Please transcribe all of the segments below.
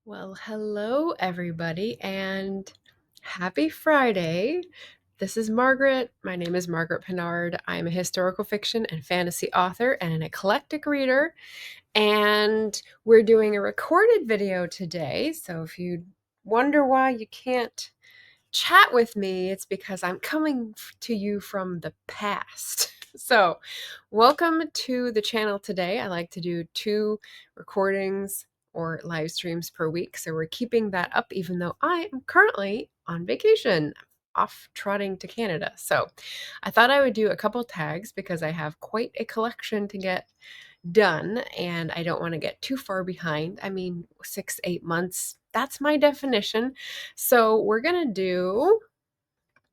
Well, hello everybody and happy Friday. This is Margaret. My name is Margaret Pinard. I'm a historical fiction and fantasy author and an eclectic reader. And we're doing a recorded video today. So if you wonder why you can't chat with me, it's because I'm coming to you from the past. So, welcome to the channel today. I like to do 2 recordings or live streams per week. So, we're keeping that up even though I am currently on vacation, off trotting to Canada. So, I thought I would do a couple tags because I have quite a collection to get done and I don't want to get too far behind. I mean, 6-8 months, that's my definition. So we're going to do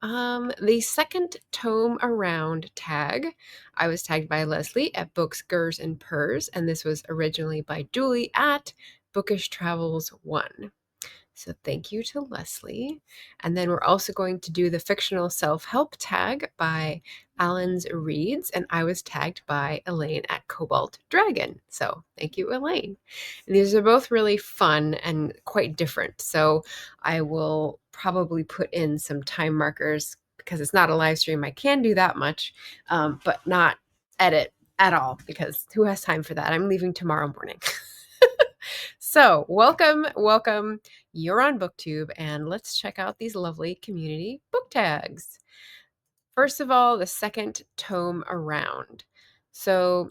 the second tome around tag. I was tagged by Leslie at Books, Gers, and Purrs, and this was originally by Julie at Bookish Travels 1. So thank you to Leslie. And then we're also going to do the Fictional Self-Help tag by Alan's Reads, and I was tagged by Elaine at Cobalt Dragon. So thank you, Elaine. And these are both really fun and quite different. So I will probably put in some time markers because it's not a live stream. I can do that much, but not edit at all because who has time for that? I'm leaving tomorrow morning. So welcome. You're on Booktube, and let's check out these lovely community book tags. First of all, the second tome around. So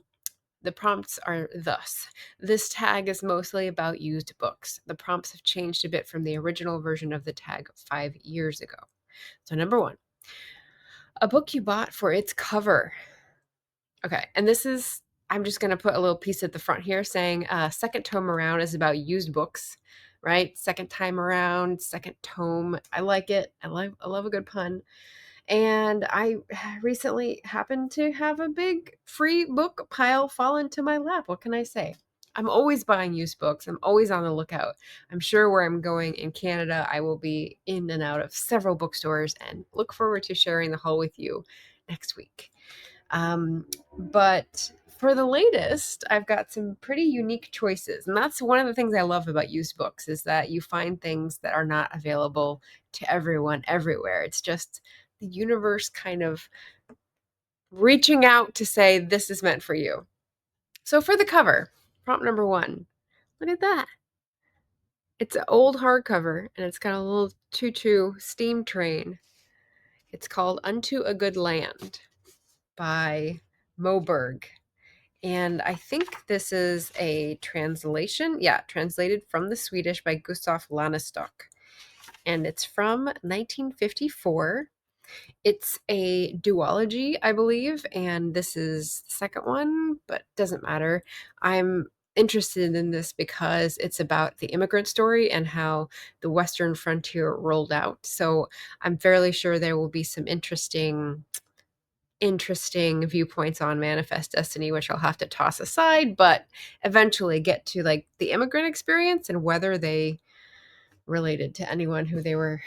the prompts are thus. This tag is mostly about used books. The prompts have changed a bit from the original version of the tag 5 years ago. So number 1, a book you bought for its cover. Okay, and this is, I'm just going to put a little piece at the front here saying second tome around is about used books, right? Second time around, second tome. I like it. I love a good pun. And I recently happened to have a big free book pile fall into my lap. What can I say? I'm always buying used books. I'm always on the lookout. I'm sure where I'm going in Canada, I will be in and out of several bookstores and look forward to sharing the haul with you next week. But for the latest, I've got some pretty unique choices. And that's one of the things I love about used books is that you find things that are not available to everyone everywhere. It's just the universe kind of reaching out to say, this is meant for you. So for the cover, prompt number 1, look at that. It's an old hardcover and it's got a little choo-choo steam train. It's called Unto a Good Land by Moberg. And I think this is a translation. Yeah, translated from the Swedish by Gustav Lanestock. And it's from 1954. It's a duology, I believe, and this is the second one, but doesn't matter. I'm interested in this because it's about the immigrant story and how the Western frontier rolled out. So I'm fairly sure there will be some interesting viewpoints on Manifest Destiny, which I'll have to toss aside, but eventually get to like the immigrant experience and whether they related to anyone who they were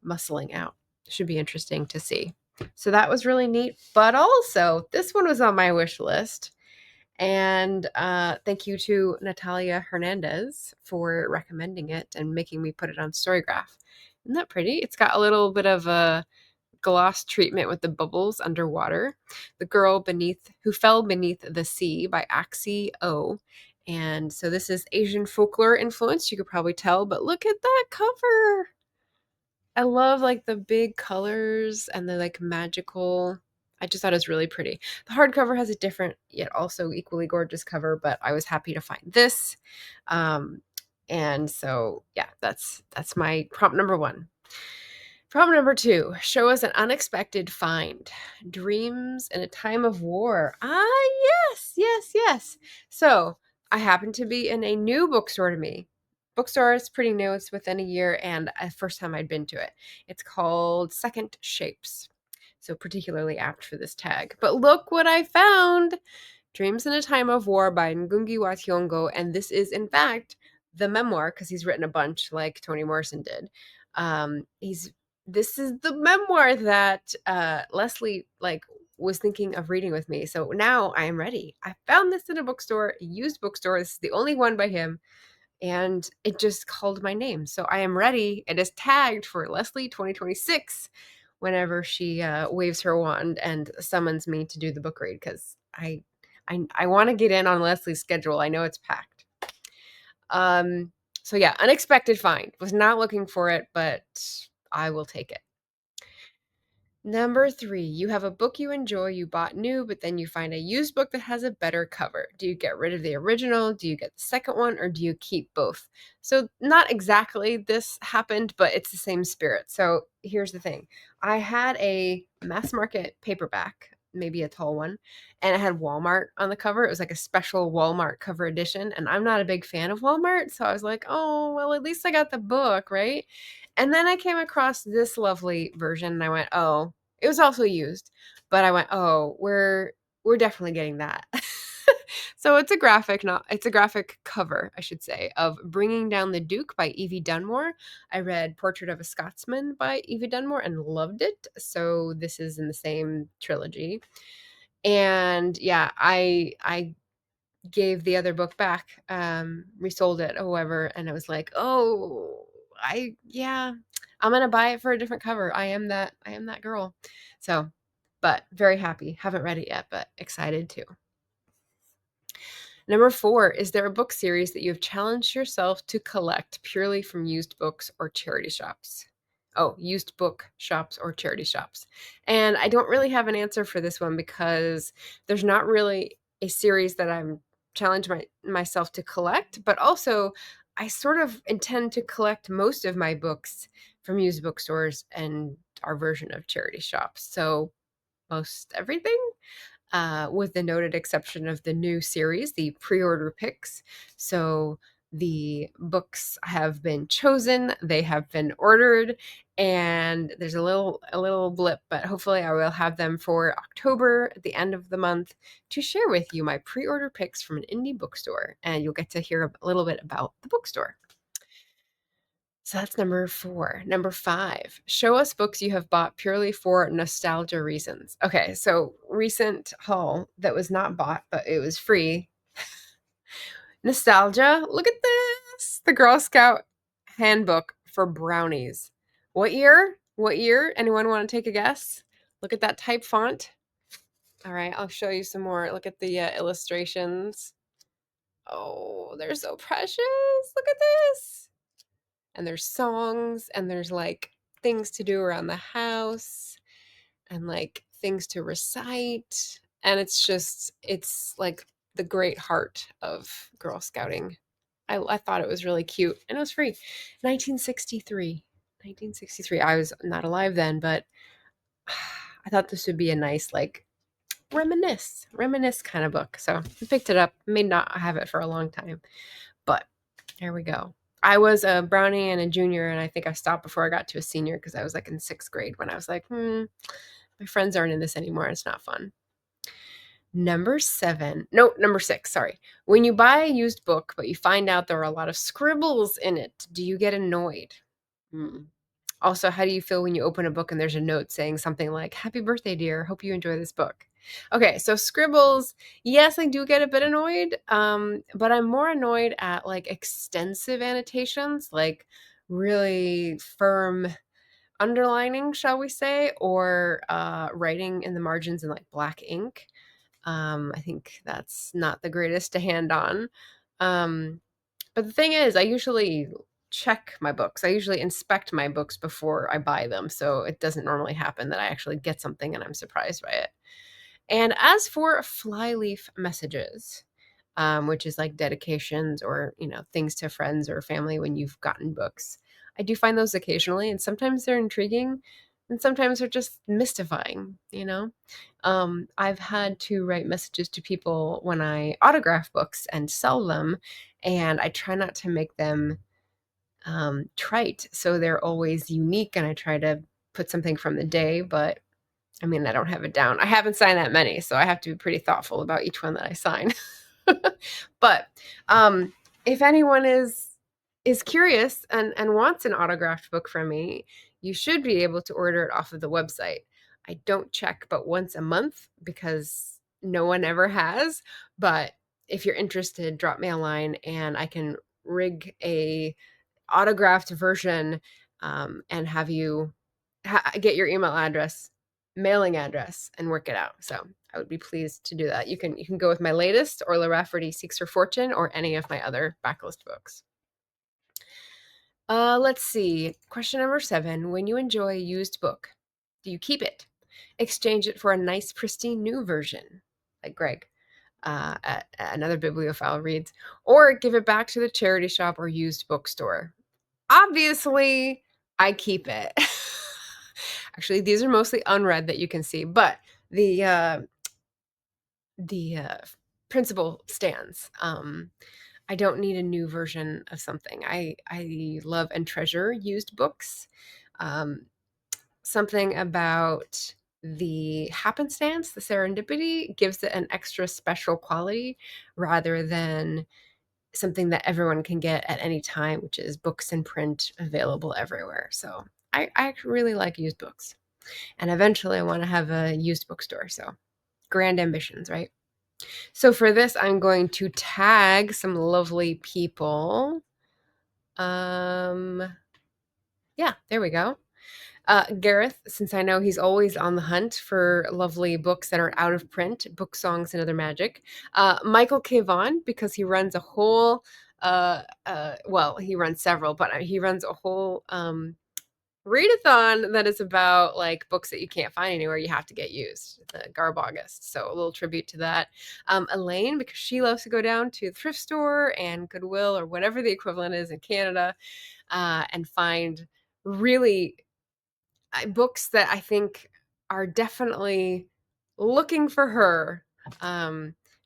muscling out. Should be interesting to see. So that was really neat. But also, this one was on my wish list. And thank you to Natalia Hernandez for recommending it and making me put it on Storygraph. Isn't that pretty? It's got a little bit of a gloss treatment with the bubbles underwater. The Girl Who Fell Beneath the Sea by Axie O. And so this is Asian folklore influence, you could probably tell, but look at that cover. I love like the big colors and the like magical. I just thought it was really pretty. The hardcover has a different yet also equally gorgeous cover, but I was happy to find this. And so yeah, that's my prompt number 1. Prompt number 2, show us an unexpected find. Dreams in a time of war. Yes. So I happen to be in a new bookstore to me. Bookstore is pretty new. It's within a year and the first time I'd been to it. It's called Second Shapes. So particularly apt for this tag. But look what I found. Dreams in a Time of War by Ngugi wa Thiong'o. And this is in fact the memoir because he's written a bunch like Toni Morrison did. This is the memoir that Leslie was thinking of reading with me. So now I am ready. I found this in a bookstore, a used bookstore. This is the only one by him. and it just called my name. So I am ready. It is tagged for Leslie 2026 whenever she waves her wand and summons me to do the book read, because I want to get in on Leslie's schedule. I know it's packed. So yeah, unexpected find. Was not looking for it, but I will take it. Number 3, you have a book you enjoy, you bought new, but then you find a used book that has a better cover. Do you get rid of the original? Do you get the second one? Or do you keep both? So not exactly this happened, but it's the same spirit. So here's the thing. I had a mass market paperback, maybe a tall one, and it had Walmart on the cover. It was like a special Walmart cover edition, and I'm not a big fan of Walmart, so I was like, oh, well, at least I got the book, right? And then I came across this lovely version and I went, oh, it was also used, but I went, oh, we're definitely getting that. So it's a graphic cover, I should say, of Bringing Down the Duke by Evie Dunmore. I read Portrait of a Scotsman by Evie Dunmore and loved it. So this is in the same trilogy. And yeah, I gave the other book back, resold it, however, and I was like, oh, I'm gonna buy it for a different cover. I am that girl. So, but very happy. Haven't read it yet, but excited too. Number 4, is there a book series that you have challenged yourself to collect purely from used books or charity shops? Oh, used book shops or charity shops. And I don't really have an answer for this one because there's not really a series that I'm challenged myself to collect, but also I sort of intend to collect most of my books from used bookstores and our version of charity shops. So most everything, with the noted exception of the new series, the pre-order picks. So the books have been chosen, they have been ordered, and there's a little blip, but hopefully I will have them for October at the end of the month to share with you my pre-order picks from an indie bookstore, and you'll get to hear a little bit about the bookstore. So that's number 4. Number 5, show us books you have bought purely for nostalgia reasons. Okay, so recent haul that was not bought, but it was free. Nostalgia. Look at this. The Girl Scout Handbook for Brownies. What year? What year? Anyone want to take a guess? Look at that type font. All right, I'll show you some more. Look at the illustrations. Oh, they're so precious. Look at this. And there's songs and there's like things to do around the house and like things to recite. And it's like the great heart of Girl Scouting. I thought it was really cute and it was free. 1963. 1963. I was not alive then, but I thought this would be a nice, like, reminisce kind of book. So I picked it up. May not have it for a long time, but there we go. I was a brownie and a junior, and I think I stopped before I got to a senior because I was like in 6th grade when I was like, my friends aren't in this anymore. It's not fun. Number 6, sorry. When you buy a used book, but you find out there are a lot of scribbles in it, do you get annoyed? Also, how do you feel when you open a book and there's a note saying something like, happy birthday, dear. Hope you enjoy this book. Okay, so scribbles, yes, I do get a bit annoyed, but I'm more annoyed at like extensive annotations, like really firm underlining, shall we say, or writing in the margins in like black ink. I think that's not the greatest to hand on. But the thing is, I usually check my books. I usually inspect my books before I buy them. So it doesn't normally happen that I actually get something and I'm surprised by it. And as for flyleaf messages, which is like dedications or, things to friends or family when you've gotten books, I do find those occasionally, and sometimes they're intriguing and sometimes they're just mystifying. I've had to write messages to people when I autograph books and sell them, and I try not to make them trite, so they're always unique, and I try to put something from the day, but I mean, I don't have it down. I haven't signed that many, so I have to be pretty thoughtful about each one that I sign. But if anyone is curious and wants an autographed book from me, you should be able to order it off of the website. I don't check but once a month because no one ever has, but if you're interested, drop me a line and I can rig a autographed version and have you get your email address, mailing address, and work it out. So I would be pleased to do that. You can go with my latest, Orla Rafferty Seeks Her Fortune, or any of my other backlist books. Let's see. Question number 7. When you enjoy a used book, do you keep it, exchange it for a nice, pristine new version, like Greg, at another bibliophile reads, or give it back to the charity shop or used bookstore? Obviously, I keep it. Actually, these are mostly unread that you can see, but the principle stands. I don't need a new version of something. I love and treasure used books. Something about the happenstance, the serendipity, gives it an extra special quality rather than something that everyone can get at any time, which is books in print available everywhere. So I really like used books. And eventually I want to have a used bookstore. So grand ambitions, right? So for this, I'm going to tag some lovely people. Yeah, there we go. Gareth, since I know he's always on the hunt for lovely books that are out of print, Book Songs and Other Magic. Michael K. Vaughan, because he runs a whole, well, he runs several, but he runs a whole readathon that is about like books that you can't find anywhere, you have to get used, the Garb August. So a little tribute to that. Elaine, because she loves to go down to the thrift store and Goodwill or whatever the equivalent is in Canada, and find really books that I think are definitely looking for her.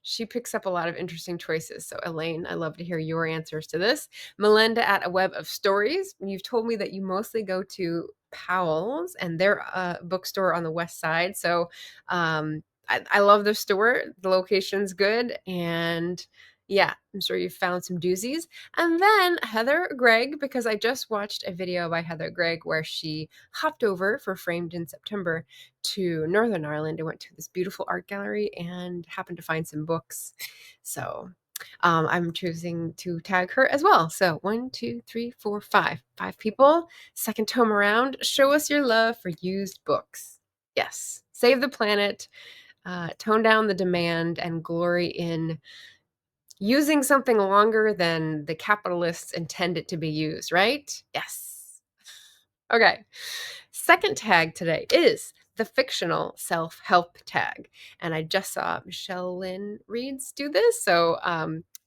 She picks up a lot of interesting choices. So Elaine, I love to hear your answers to this. Melinda at A Web of Stories. You've told me that you mostly go to Powell's and their bookstore on the west side. So I love their store. The location's good. And yeah, I'm sure you found some doozies. And then Heather Gregg, because I just watched a video by Heather Gregg where she hopped over for Framed in September to Northern Ireland and went to this beautiful art gallery and happened to find some books. So I'm choosing to tag her as well. So 1, 2, 3, 4, 5. 5 people. Second tome around. Show us your love for used books. Yes. Save the planet. Tone down the demand and glory in using something longer than the capitalists intend it to be used, right? Yes. Okay. Second tag today is the Fictional Self-Help tag. And I just saw Michelle Lynn Reeds do this. So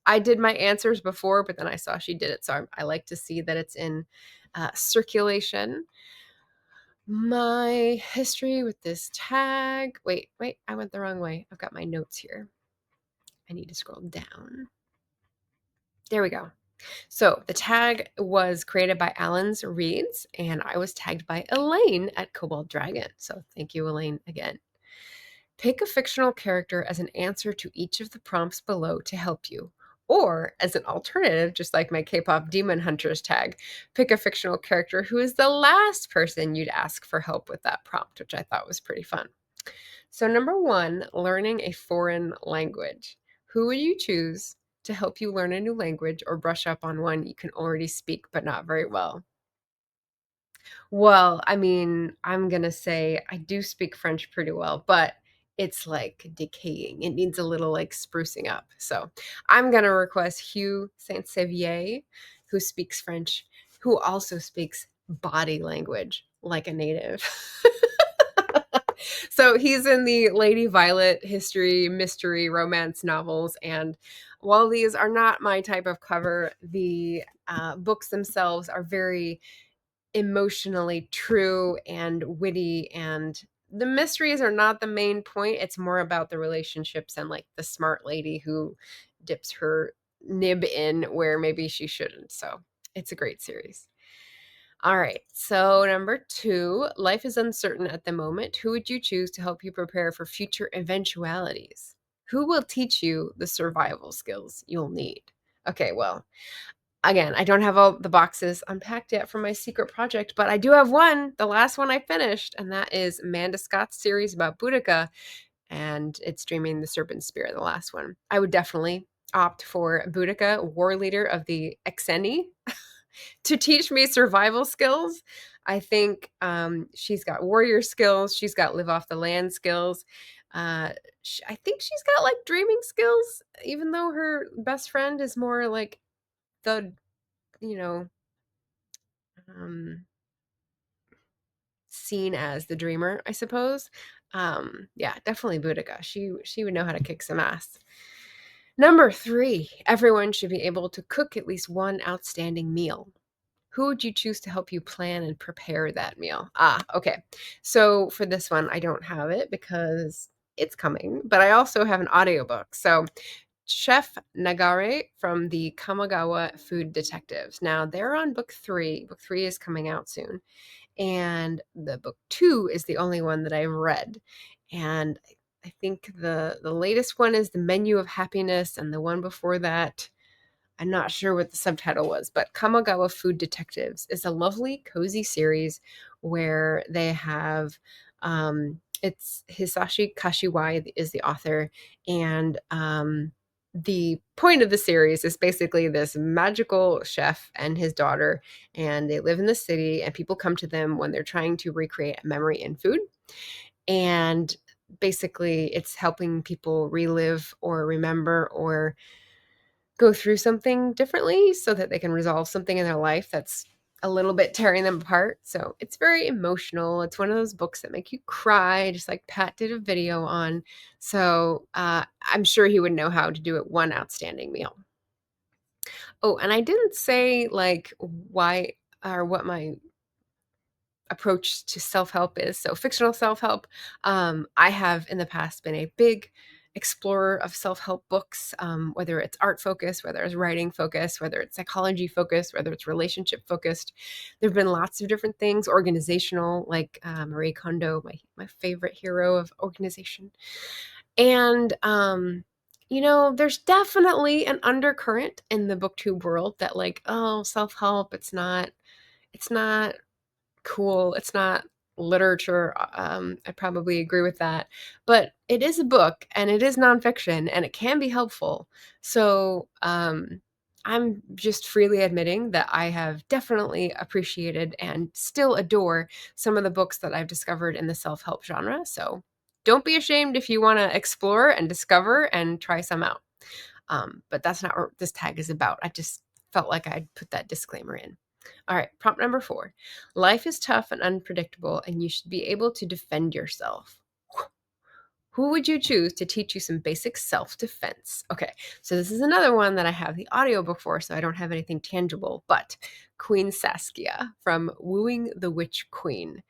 I did my answers before, but then I saw she did it. So I like to see that it's in circulation. My history with this tag. Wait, I went the wrong way. I've got my notes here. I need to scroll down. There we go. So the tag was created by Alan's Reads, and I was tagged by Elaine at Cobalt Dragon. So thank you, Elaine, again. Pick a fictional character as an answer to each of the prompts below to help you. Or as an alternative, just like my K-pop Demon Hunters tag, pick a fictional character who is the last person you'd ask for help with that prompt, which I thought was pretty fun. So number 1, learning a foreign language. Who would you choose to help you learn a new language or brush up on one you can already speak but not very well? Well, I mean, I'm going to say I do speak French pretty well, but it's like decaying. It needs a little like sprucing up. So I'm going to request Hugh Saint Sevier, who speaks French, who also speaks body language like a native. So he's in the Lady Violet history, mystery, romance novels. And while these are not my type of cover, the books themselves are very emotionally true and witty. And the mysteries are not the main point. It's more about the relationships and like the smart lady who dips her nib in where maybe she shouldn't. So it's a great series. All right. So number 2, life is uncertain at the moment. Who would you choose to help you prepare for future eventualities? Who will teach you the survival skills you'll need? Okay, well, again, I don't have all the boxes unpacked yet for my secret project, but I do have one, the last one I finished, and that is Amanda Scott's series about Boudica, and it's Dreaming the Serpent Spear, the last one. I would definitely opt for Boudica, war leader of the Exeni, to teach me survival skills. I think she's got warrior skills. She's got live off the land skills. I think she's got like dreaming skills, even though her best friend is more like the, you know, um, seen as the dreamer, I suppose. Yeah, definitely Boudica. She would know how to kick some ass. Number 3, everyone should be able to cook at least one outstanding meal. Who would you choose to help you plan and prepare that meal? Okay. So for this one, I don't have it because it's coming, but I also have an audiobook. So Chef Nagare from the Kamagawa Food Detectives. Now they're on book 3. Book 3 is coming out soon. And the book 2 is the only one that I've read. And I think the latest one is The Menu of Happiness, and the one before that, I'm not sure what the subtitle was, but Kamagawa Food Detectives is a lovely, cozy series where they have, it's Hisashi Kashiwai is the author, and the point of the series is basically this magical chef and his daughter, and they live in the city, and people come to them when they're trying to recreate a memory in food. And basically, it's helping people relive or remember or go through something differently so that they can resolve something in their life that's a little bit tearing them apart. So it's very emotional. It's one of those books that make you cry, just like Pat did a video on. So I'm sure he would know how to do it one outstanding meal. Oh, and I didn't say like why or what my approach to self-help is. So fictional self-help, I have in the past been a big explorer of self-help books, whether it's art focused, whether it's writing focused, whether it's psychology focused, whether it's relationship focused. There have been lots of different things, organizational, like Marie Kondo, my favorite hero of organization. And there's definitely an undercurrent in the booktube world that like, oh, self-help, it's not cool. It's not literature. I probably agree with that. But it is a book and it is nonfiction and it can be helpful. So I'm just freely admitting that I have definitely appreciated and still adore some of the books that I've discovered in the self-help genre. So don't be ashamed if you want to explore and discover and try some out. But that's not what this tag is about. I just felt like I'd put that disclaimer in. All right, prompt number 4. Life is tough and unpredictable, and you should be able to defend yourself. Who would you choose to teach you some basic self-defense? Okay, so this is another one that I have the audiobook for, so I don't have anything tangible, but Queen Saskia from Wooing the Witch Queen.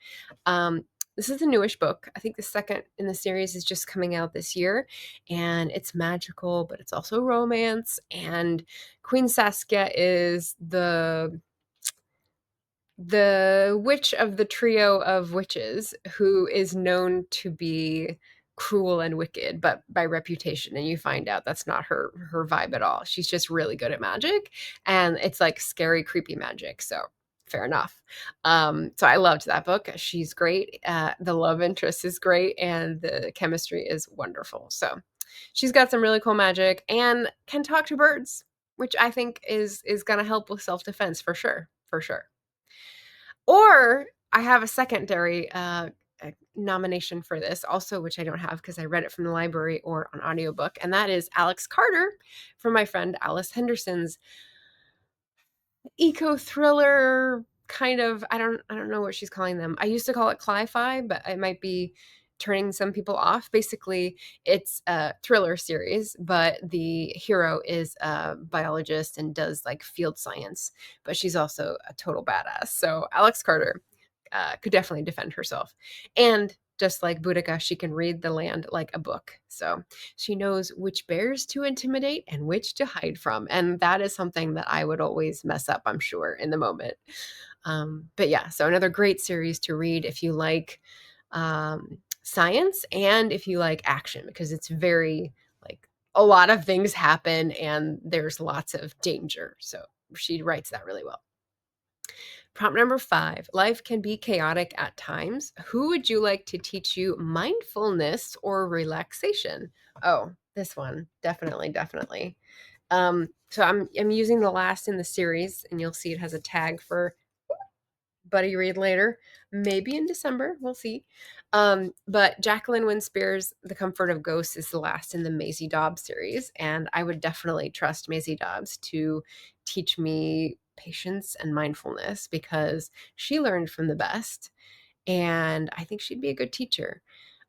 This is a newish book. I think the second in the series is just coming out this year, and it's magical, but it's also romance. And Queen Saskia is the witch of the trio of witches who is known to be cruel and wicked, but by reputation, and you find out that's not her vibe at all. She's just really good at magic, and it's like scary, creepy magic. So fair enough. So I loved that book. She's great. The love interest is great, and the chemistry is wonderful. So she's got some really cool magic and can talk to birds, which I think is going to help with self-defense for sure. For sure. Or I have a secondary nomination for this also, which I don't have because I read it from the library or on audiobook, and that is Alex Carter from my friend Alice Henderson's eco thriller kind of, I don't know what she's calling them. I used to call it cli-fi, but I might be turning some people off. Basically, it's a thriller series, but the hero is a biologist and does like field science, but she's also a total badass. So Alex Carter could definitely defend herself. And just like Boudica, she can read the land like a book. So she knows which bears to intimidate and which to hide from. And that is something that I would always mess up, I'm sure, in the moment. But yeah, so another great series to read if you like science and if you like action, because it's very like a lot of things happen and there's lots of danger. So she writes that really well. Prompt number 5. Life can be chaotic at times. Who would you like to teach you mindfulness or relaxation? Oh, this one. Definitely, definitely. So I'm using the last in the series, and you'll see it has a tag for buddy read later, maybe in December. We'll see. But Jacqueline Wynne Spears' The Comfort of Ghosts is the last in the Maisie Dobbs series, and I would definitely trust Maisie Dobbs to teach me patience and mindfulness because she learned from the best, and I think she'd be a good teacher.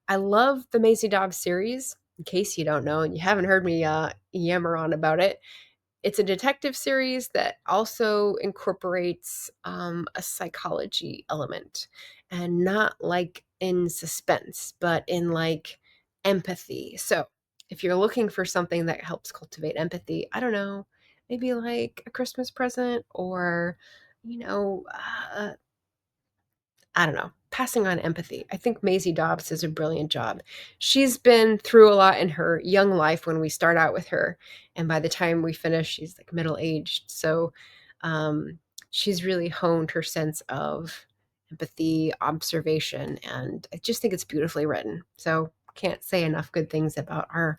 I love the Maisie Dobbs series. In case you don't know and you haven't heard me yammer on about it, it's a detective series that also incorporates a psychology element, and not like in suspense, but in like empathy. So if you're looking for something that helps cultivate empathy, I don't know, maybe like a Christmas present, or, you know, I don't know, passing on empathy. I think Maisie Dobbs does a brilliant job. She's been through a lot in her young life when we start out with her, and by the time we finish, she's like middle-aged. So she's really honed her sense of empathy, observation, and I just think it's beautifully written. So can't say enough good things about our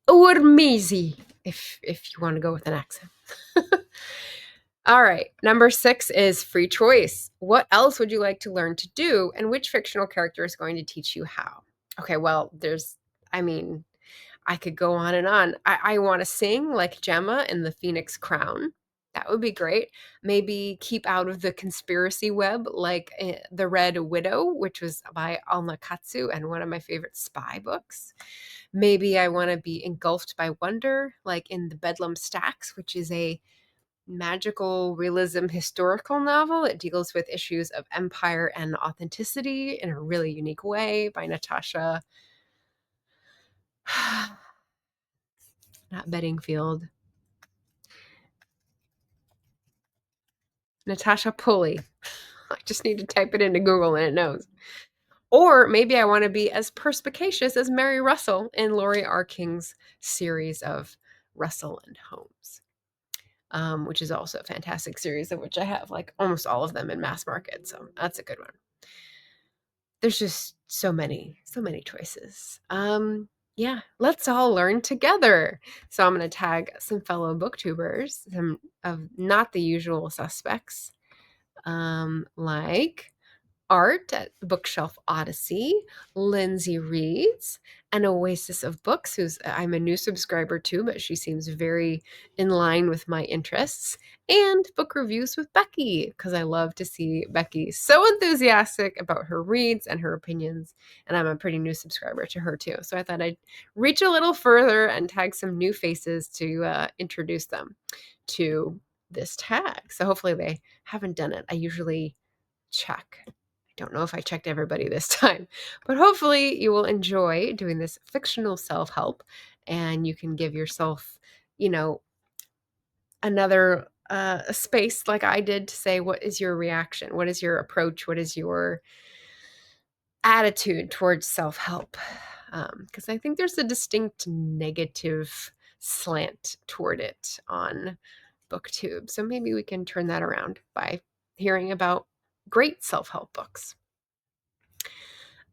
Maisie, if you want to go with an accent. All right. Number 6 is free choice. What else would you like to learn to do, and which fictional character is going to teach you how? Okay, well, I mean, I could go on and on. I want to sing like Gemma in The Phoenix Crown. That would be great. Maybe keep out of the conspiracy web like The Red Widow, which was by Alma Katsu and one of my favorite spy books. Maybe I want to be engulfed by wonder, like in The Bedlam Stacks, which is a magical realism historical novel. It deals with issues of empire and authenticity in a really unique way, by Natasha, not Bedingfield, Natasha Pulley. I just need to type it into Google and it knows. Or maybe I want to be as perspicacious as Mary Russell in Laurie R. King's series of Russell and Holmes, which is also a fantastic series, of which I have like almost all of them in mass market. So that's a good one. There's just so many choices. Yeah, let's all learn together. So I'm going to tag some fellow booktubers, some of not the usual suspects, like Art at Bookshelf Odyssey, Lindsay Reads, an Oasis of Books, who's I'm a new subscriber to, but she seems very in line with my interests, and Book Reviews with Becky, because I love to see Becky so enthusiastic about her reads and her opinions, and I'm a pretty new subscriber to her too. So I thought I'd reach a little further and tag some new faces to introduce them to this tag. So hopefully they haven't done it. I usually check. Don't know if I checked everybody this time, but hopefully you will enjoy doing this fictional self-help, and you can give yourself, another space like I did to say, what is your reaction? What is your approach? What is your attitude towards self-help? Because I think there's a distinct negative slant toward it on Booktube. So maybe we can turn that around by hearing about great self-help books.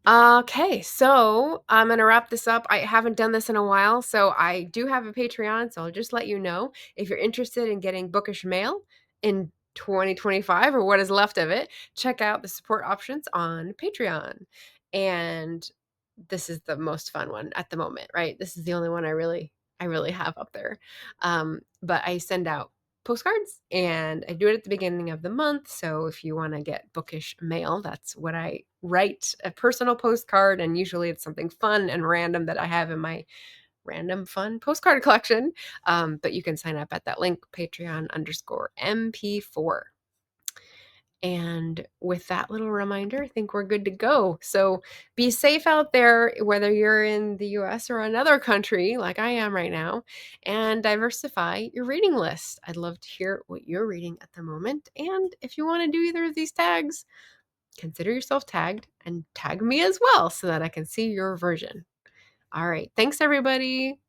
Okay, so I'm going to wrap this up. I haven't done this in a while, so I do have a Patreon, so I'll just let you know. If you're interested in getting bookish mail in 2025, or what is left of it, check out the support options on Patreon. And this is the most fun one at the moment, right? This is the only one I really have up there. But I send out postcards, and I do it at the beginning of the month. So if you want to get bookish mail, that's what I write, a personal postcard, and usually it's something fun and random that I have in my random fun postcard collection. But you can sign up at that link, Patreon_MP4. And with that little reminder, I think we're good to go. So be safe out there, whether you're in the US or another country like I am right now, and diversify your reading list. I'd love to hear what you're reading at the moment. And if you want to do either of these tags, consider yourself tagged and tag me as well so that I can see your version. All right. Thanks, everybody.